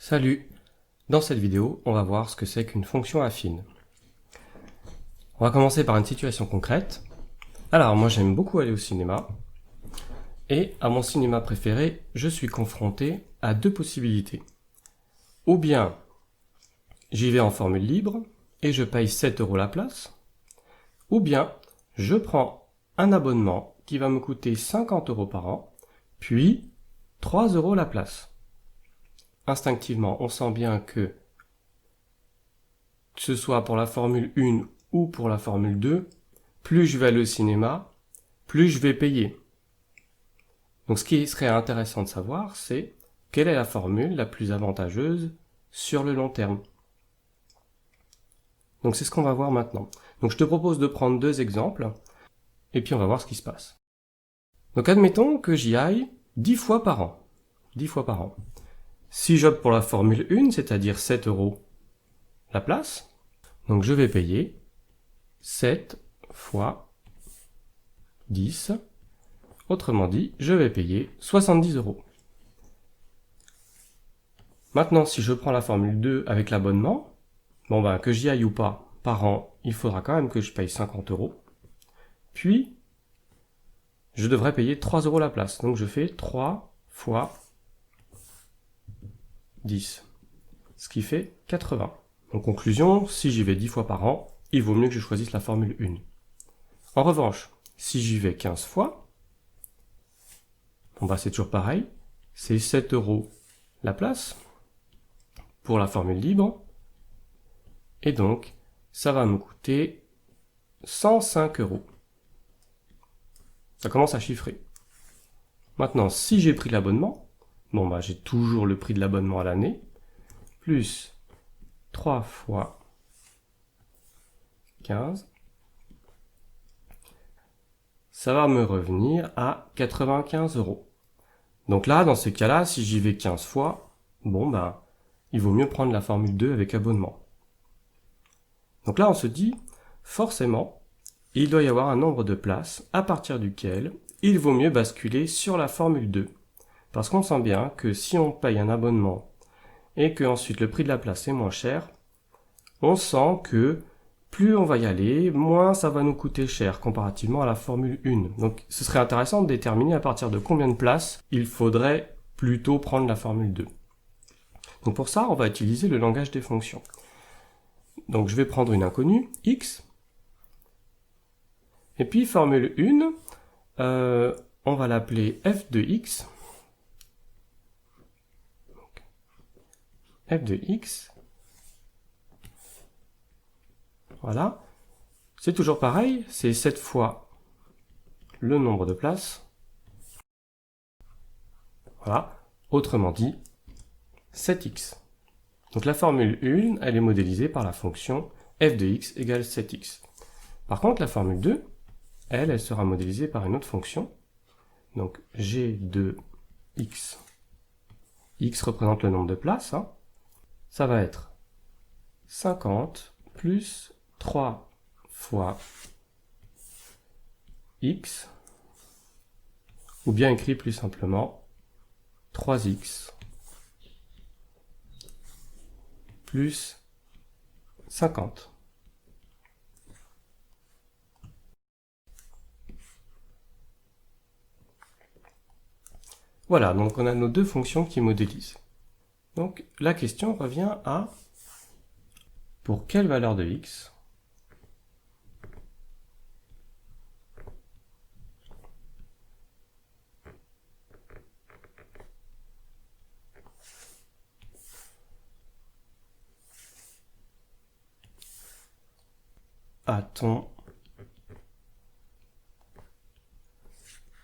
Salut! Dans cette vidéo, on va voir ce que c'est qu'une fonction affine. On va commencer par une situation concrète. Alors, moi j'aime beaucoup aller au cinéma, et à mon cinéma préféré, je suis confronté à deux possibilités. Ou bien, j'y vais en formule libre, et je paye 7 € la place, ou bien, je prends un abonnement qui va me coûter 50 € par an, puis 3 € la place. Instinctivement, on sent bien que ce soit pour la formule 1 ou pour la formule 2, plus je vais aller au cinéma, plus je vais payer. Donc ce qui serait intéressant de savoir, c'est quelle est la formule la plus avantageuse sur le long terme. Donc c'est ce qu'on va voir maintenant. Donc je te propose de prendre deux exemples, et puis on va voir ce qui se passe. Donc admettons que j'y aille 10 fois par an. 10 fois par an. Si j'opte pour la formule 1, c'est-à-dire 7 € la place, donc je vais payer 7 fois 10. Autrement dit, je vais payer 70 €. Maintenant, si je prends la formule 2 avec l'abonnement, que j'y aille ou pas, par an, il faudra quand même que je paye 50 €. Puis, je devrais payer 3 € la place. Donc je fais 3 fois 10, ce qui fait 80. En conclusion, si j'y vais 10 fois par an, il vaut mieux que je choisisse la formule 1. En revanche, si j'y vais 15 fois, c'est toujours pareil, c'est 7 € la place pour la formule libre, et donc ça va me coûter 105 €. Ça commence à chiffrer. Maintenant, si j'ai pris l'abonnement, j'ai toujours le prix de l'abonnement à l'année, plus 3 fois 15, ça va me revenir à 95 €. Donc là, dans ces cas-là, si j'y vais 15 fois, il vaut mieux prendre la formule 2 avec abonnement. Donc là, on se dit, forcément, il doit y avoir un nombre de places à partir duquel il vaut mieux basculer sur la formule 2. Parce qu'on sent bien que si on paye un abonnement et que ensuite le prix de la place est moins cher, on sent que plus on va y aller, moins ça va nous coûter cher comparativement à la formule 1. Donc ce serait intéressant de déterminer à partir de combien de places il faudrait plutôt prendre la formule 2. Donc pour ça, on va utiliser le langage des fonctions. Donc je vais prendre une inconnue, x, et puis formule 1, on va l'appeler f de x. F de x. Voilà. C'est toujours pareil, c'est 7 fois le nombre de places. Voilà. Autrement dit, 7x. Donc la formule 1, elle est modélisée par la fonction f de x égale 7x. Par contre, la formule 2, elle sera modélisée par une autre fonction. Donc g de x. X représente le nombre de places. Ça va être 50 plus 3 fois x, ou bien écrit plus simplement 3x plus 50. Voilà, donc on a nos deux fonctions qui modélisent. Donc la question revient à pour quelle valeur de x a-t-on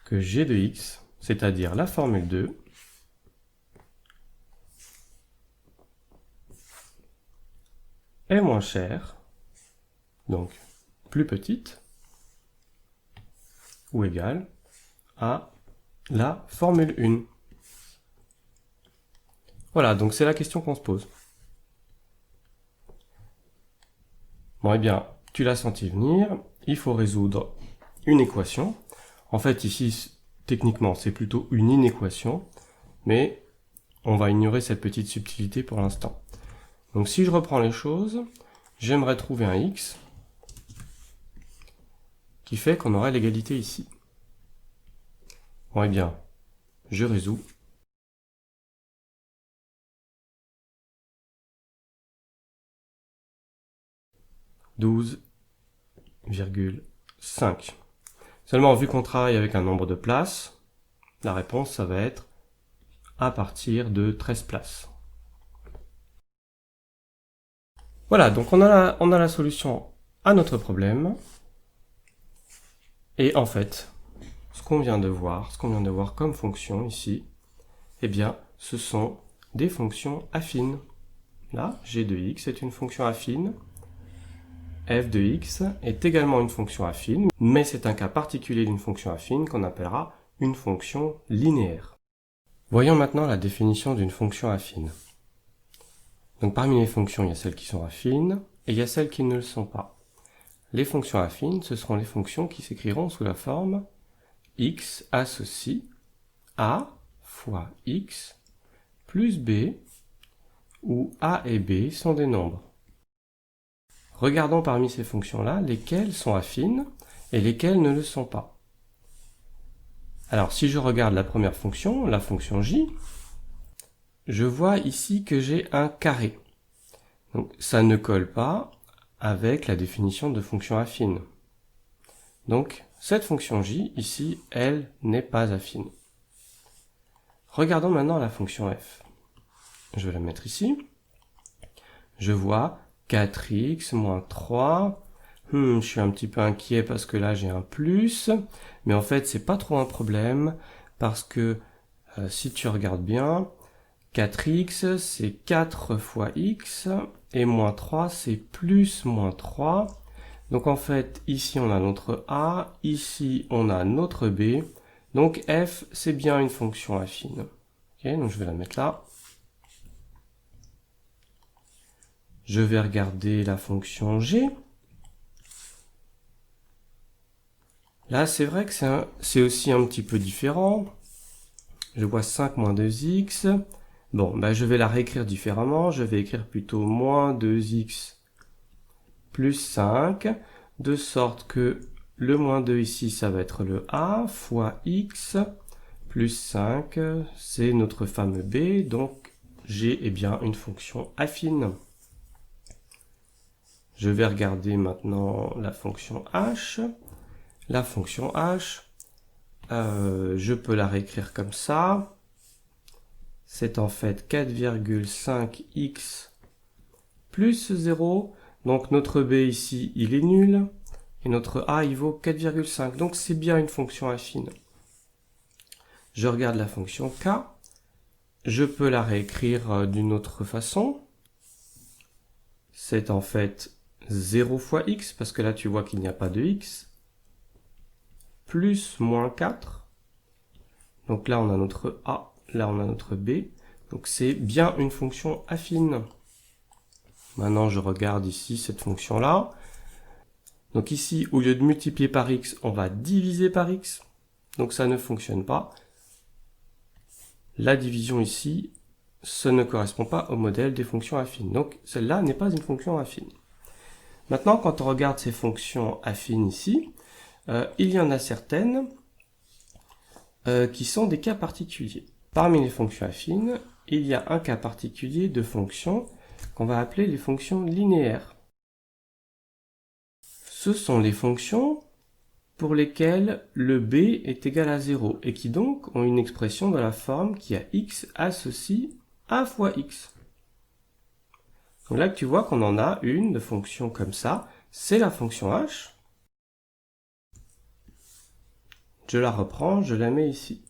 que g de x, c'est-à-dire la formule 2, est moins chère, donc plus petite, ou égale à la formule 1. Voilà, donc c'est la question qu'on se pose. Tu l'as senti venir, il faut résoudre une équation. En fait, ici, techniquement, c'est plutôt une inéquation, mais on va ignorer cette petite subtilité pour l'instant. Donc si je reprends les choses, j'aimerais trouver un x qui fait qu'on aurait l'égalité ici. Bon, eh bien, je résous. « 12,5. Seulement, vu qu'on travaille avec un nombre de places, la réponse, ça va être à partir de 13 places. Voilà, donc on a la solution à notre problème. Et en fait, ce qu'on vient de voir comme fonction ici, eh bien, ce sont des fonctions affines. Là, g de x est une fonction affine. F de x est également une fonction affine, mais c'est un cas particulier d'une fonction affine qu'on appellera une fonction linéaire. Voyons maintenant la définition d'une fonction affine. Donc parmi les fonctions, il y a celles qui sont affines et il y a celles qui ne le sont pas. Les fonctions affines, ce seront les fonctions qui s'écriront sous la forme x associe a fois x plus b, où a et b sont des nombres. Regardons parmi ces fonctions-là lesquelles sont affines et lesquelles ne le sont pas. Alors si je regarde la première fonction, la fonction j, je vois ici que j'ai un carré. Donc ça ne colle pas avec la définition de fonction affine. Donc cette fonction j, ici, elle n'est pas affine. Regardons maintenant la fonction f. Je vais la mettre ici. Je vois 4x moins 3. Je suis un petit peu inquiet parce que là j'ai un plus. Mais en fait, c'est pas trop un problème parce que si tu regardes bien, 4x c'est 4 fois x et moins 3 c'est plus moins 3. Donc en fait, ici on a notre a, ici on a notre b. Donc f c'est bien une fonction affine. Okay, donc je vais la mettre là. Je vais regarder la fonction g. Là, c'est vrai que c'est aussi un petit peu différent. Je vois 5 moins 2x. Bon, ben, je vais la réécrire différemment. Je vais écrire plutôt moins 2x plus 5, de sorte que le moins 2 ici, ça va être le a, fois x, plus 5, c'est notre fameux b, donc g est bien une fonction affine. Je vais regarder maintenant la fonction h. La fonction h, je peux la réécrire comme ça. C'est en fait 4,5x plus 0. Donc notre b ici, il est nul. Et notre a, il vaut 4,5. Donc c'est bien une fonction affine. Je regarde la fonction k. Je peux la réécrire d'une autre façon. C'est en fait 0 fois x, parce que là tu vois qu'il n'y a pas de x, plus moins 4. Donc là on a notre a, là on a notre b. Donc c'est bien une fonction affine. Maintenant je regarde ici cette fonction-là. Donc ici, au lieu de multiplier par x, on va diviser par x. Donc ça ne fonctionne pas. La division ici, ce ne correspond pas au modèle des fonctions affines. Donc celle-là n'est pas une fonction affine. Maintenant, quand on regarde ces fonctions affines ici, il y en a certaines qui sont des cas particuliers. Parmi les fonctions affines, il y a un cas particulier de fonctions qu'on va appeler les fonctions linéaires. Ce sont les fonctions pour lesquelles le b est égal à 0 et qui donc ont une expression dans la forme qui a x associe a fois x. Donc là, tu vois qu'on en a une de fonction comme ça, c'est la fonction h. Je la reprends, je la mets ici.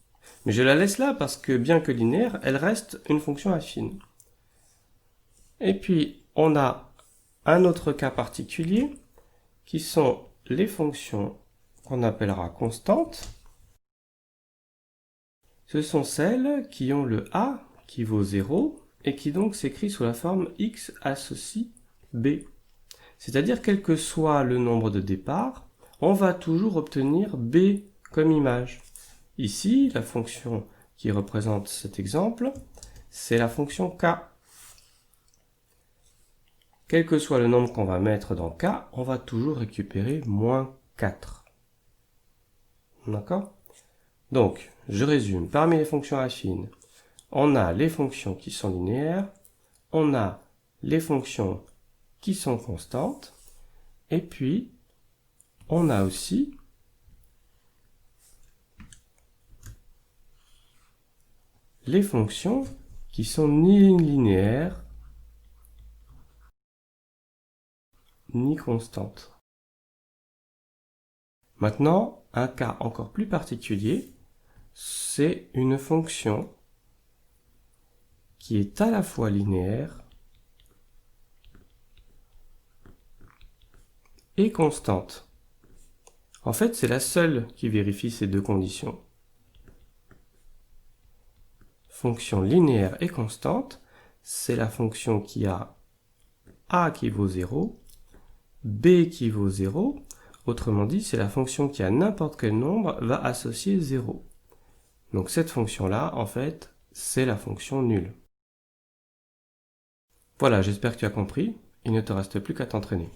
Mais je la laisse là parce que bien que linéaire, elle reste une fonction affine. Et puis, on a un autre cas particulier qui sont les fonctions qu'on appellera constantes. Ce sont celles qui ont le a qui vaut 0 et qui donc s'écrit sous la forme x associe b. C'est-à-dire quel que soit le nombre de départ, on va toujours obtenir b comme image. Ici, la fonction qui représente cet exemple, c'est la fonction k. Quel que soit le nombre qu'on va mettre dans k, on va toujours récupérer moins 4. D'accord? Donc, je résume. Parmi les fonctions affines, on a les fonctions qui sont linéaires, on a les fonctions qui sont constantes, et puis on a aussi les fonctions qui sont ni linéaires ni constantes. Maintenant, un cas encore plus particulier, c'est une fonction qui est à la fois linéaire et constante. En fait, c'est la seule qui vérifie ces deux conditions. Fonction linéaire et constante, c'est la fonction qui a a qui vaut 0, b qui vaut 0, autrement dit, c'est la fonction qui à n'importe quel nombre va associer 0. Donc cette fonction-là, en fait, c'est la fonction nulle. Voilà, j'espère que tu as compris. Il ne te reste plus qu'à t'entraîner.